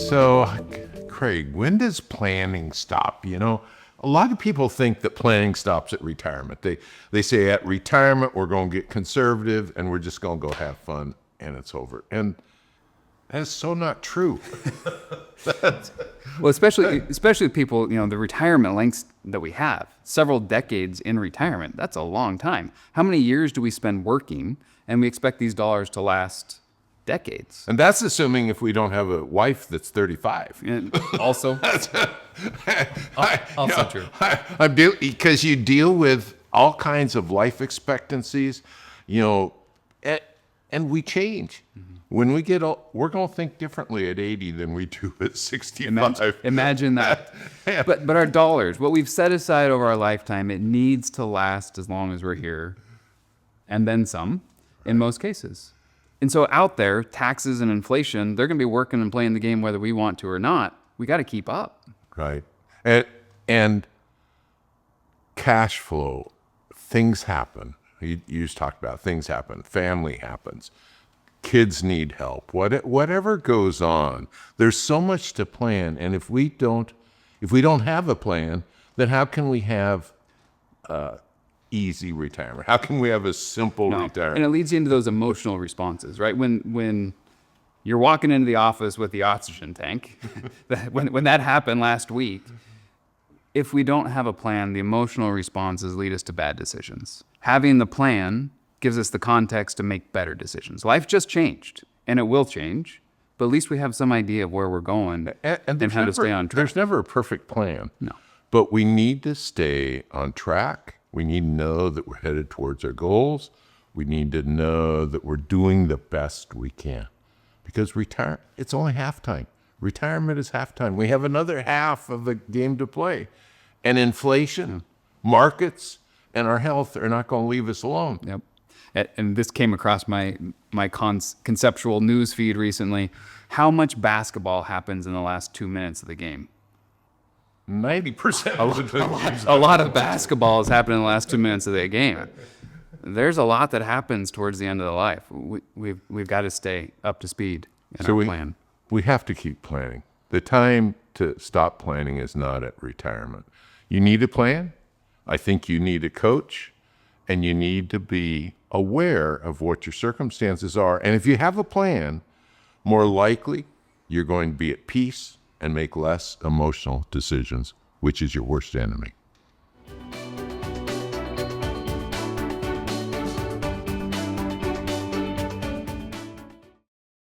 So, Craig, when does planning stop? You know, a lot of people think that planning stops at retirement. They say at retirement we're going to get conservative and we're just going to go have fun and it's over. And that's so not true. Well, especially people, the retirement lengths that we have, several decades in retirement, that's a long time. How many years do we spend working and we expect these dollars to last decades? And that's assuming if we don't have a wife that's 35. And also, true. Because you deal with all kinds of life expectancies, and we change. Mm-hmm. When we get old, we're going to think differently at 80 than we do at 65. Imagine that. But our dollars, what we've set aside over our lifetime, it needs to last as long as we're here, and then some, in most cases. And so out there, taxes and inflation, they're going to be working and playing the game whether we want to or not. We got to keep up. Right. And cash flow, things happen. You just talked about things happen. Family happens. Kids need help. Whatever goes on, there's so much to plan. And if we don't have a plan, then how can we have easy retirement? How can we have a simple retirement? And it leads you into those emotional responses, right? When you're walking into the office with the oxygen tank, when that happened last week, if we don't have a plan, the emotional responses lead us to bad decisions. Having the plan gives us the context to make better decisions. Life just changed, and it will change, but at least we have some idea of where we're going and how to stay on track. There's never a perfect plan. No. But we need to stay on track. We need to know that we're headed towards our goals. We need to know that we're doing the best we can. Because it's only halftime. Retirement is halftime. We have another half of the game to play. And inflation, markets, and our health are not going to leave us alone. Yep. And this came across my conceptual news feed recently. How much basketball happens in the last 2 minutes of the game? 90% of the A lot of basketball has happened in the last 2 minutes of the game. There's a lot that happens towards the end of the life. We've got to stay up to speed in our plan. We have to keep planning. The time to stop planning is not at retirement. You need a plan. I think you need a coach, and you need to be aware of what your circumstances are. And if you have a plan, more likely you're going to be at peace and make less emotional decisions, which is your worst enemy.